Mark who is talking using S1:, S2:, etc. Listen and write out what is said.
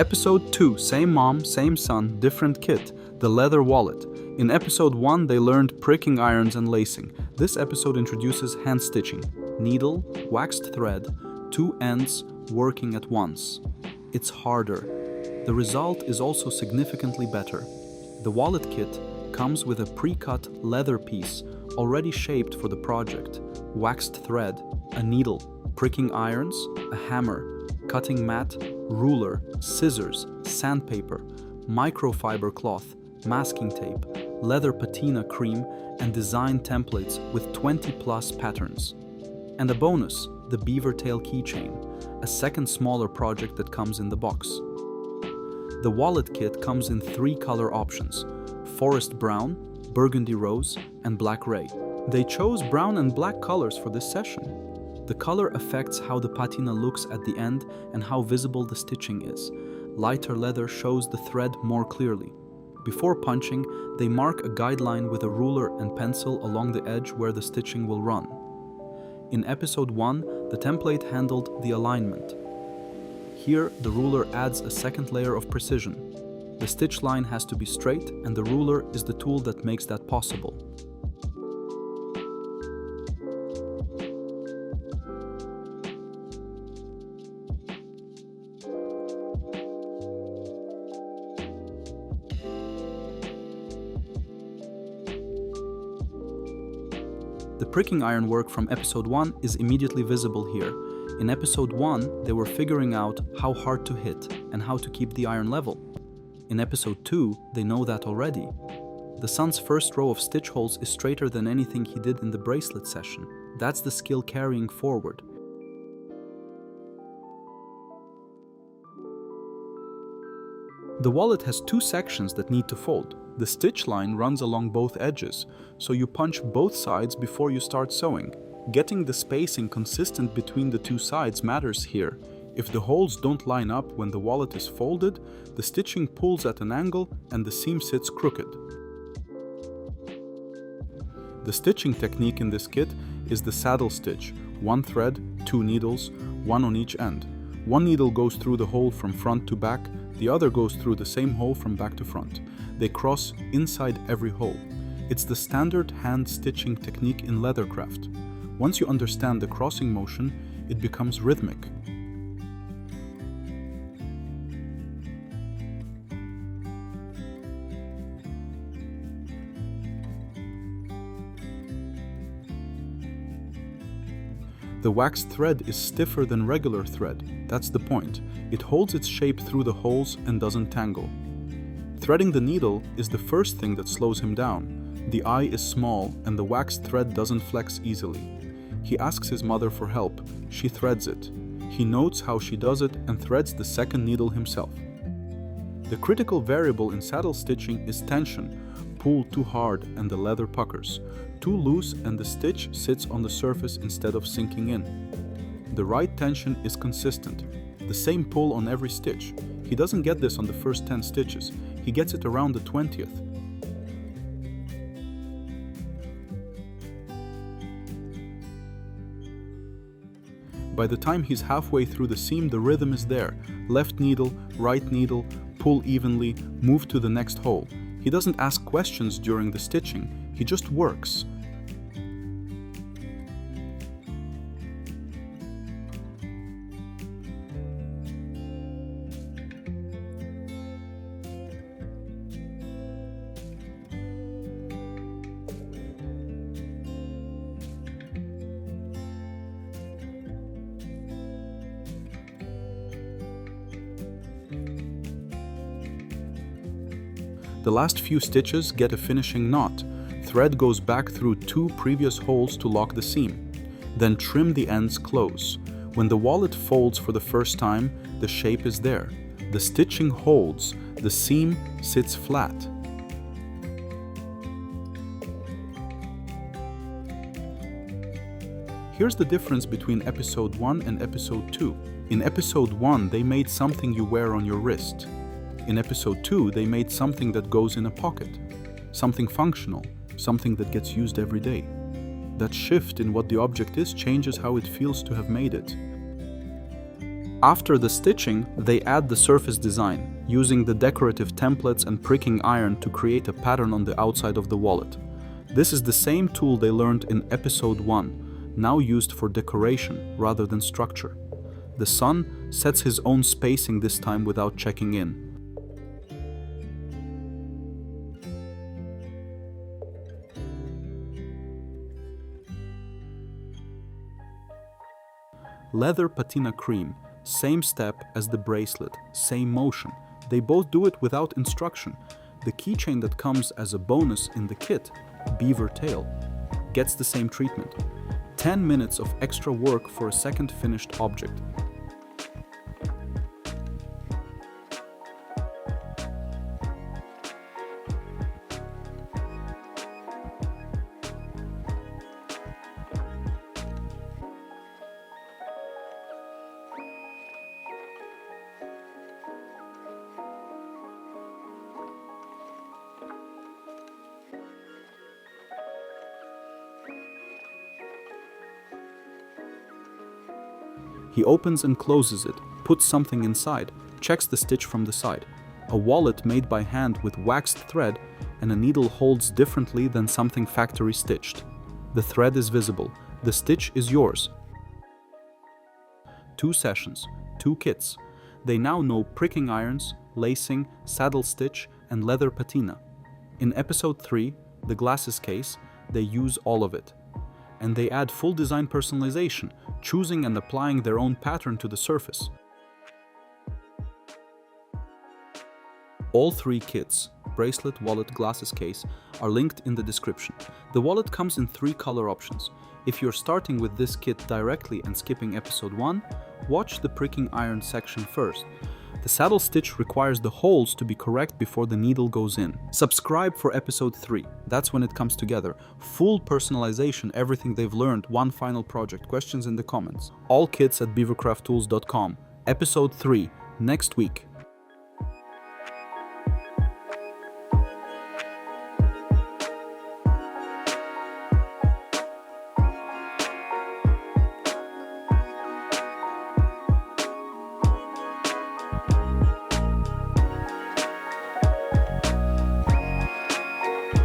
S1: Episode 2, same mom, same son, different kit, the leather wallet. In episode 1, they learned pricking irons and lacing. This episode introduces hand stitching, needle, waxed thread, two ends working at once. It's harder. The result is also significantly better. The wallet kit comes with a pre-cut leather piece already shaped for the project, waxed thread, a needle, pricking irons, a hammer, cutting mat, ruler, scissors, sandpaper, microfiber cloth, masking tape, leather patina cream, and design templates with 20+ patterns. And a bonus, the Beaver Tail keychain, a second smaller project that comes in the box. The wallet kit comes in 3 color options: forest brown, burgundy rose, and black ray. They chose brown and black colors for this session. The color affects how the patina looks at the end and how visible the stitching is. Lighter leather shows the thread more clearly. Before punching, they mark a guideline with a ruler and pencil along the edge where the stitching will run. In episode 1, the template handled the alignment. Here, the ruler adds a second layer of precision. The stitch line has to be straight, and the ruler is the tool that makes that possible. The pricking iron work from episode 1 is immediately visible here. In episode 1, they were figuring out how hard to hit and how to keep the iron level. In episode 2, they know that already. The son's first row of stitch holes is straighter than anything he did in the bracelet session. That's the skill carrying forward. The wallet has 2 sections that need to fold. The stitch line runs along both edges, so you punch both sides before you start sewing. Getting the spacing consistent between the 2 sides matters here. If the holes don't line up when the wallet is folded, the stitching pulls at an angle and the seam sits crooked. The stitching technique in this kit is the saddle stitch: 1 thread, 2 needles, 1 on each end. 1 needle goes through the hole from front to back, the other goes through the same hole from back to front. They cross inside every hole. It's the standard hand stitching technique in leathercraft. Once you understand the crossing motion, it becomes rhythmic. The waxed thread is stiffer than regular thread. That's the point. It holds its shape through the holes and doesn't tangle. Threading the needle is the first thing that slows him down. The eye is small and the waxed thread doesn't flex easily. He asks his mother for help. She threads it. He notes how she does it and threads the second needle himself. The critical variable in saddle stitching is tension. Pull too hard and the leather puckers. Too loose and the stitch sits on the surface instead of sinking in. The right tension is consistent. The same pull on every stitch. He doesn't get this on the first 10 stitches. He gets it around the 20th. By the time he's halfway through the seam, the rhythm is there. Left needle, right needle, pull evenly, move to the next hole. He doesn't ask questions during the stitching, he just works. The last few stitches get a finishing knot. Thread goes back through 2 previous holes to lock the seam. Then trim the ends close. When the wallet folds for the first time, the shape is there. The stitching holds, the seam sits flat. Here's the difference between episode 1 and episode 2. In episode 1, they made something you wear on your wrist. In episode 2, they made something that goes in a pocket. Something functional, something that gets used every day. That shift in what the object is changes how it feels to have made it. After the stitching, they add the surface design, using the decorative templates and pricking iron to create a pattern on the outside of the wallet. This is the same tool they learned in episode 1, now used for decoration rather than structure. The son sets his own spacing this time without checking in. Leather patina cream, same step as the bracelet, same motion. They both do it without instruction. The keychain that comes as a bonus in the kit, Beaver Tail, gets the same treatment. 10 minutes of extra work for a second finished object. He opens and closes it, puts something inside, checks the stitch from the side. A wallet made by hand with waxed thread, and a needle holds differently than something factory stitched. The thread is visible, the stitch is yours. 2 sessions, 2 kits. They now know pricking irons, lacing, saddle stitch, and leather patina. In episode 3, the glasses case, they use all of it. And they add full design personalization, choosing and applying their own pattern to the surface. All 3 kits, bracelet, wallet, glasses case, are linked in the description. The wallet comes in 3 color options. If you're starting with this kit directly and skipping episode 1, watch the pricking iron section first. The saddle stitch requires the holes to be correct before the needle goes in. Subscribe for episode 3. That's when it comes together. Full personalization, everything they've learned, one final project. Questions in the comments. All kits at beavercrafttools.com. Episode 3, next week.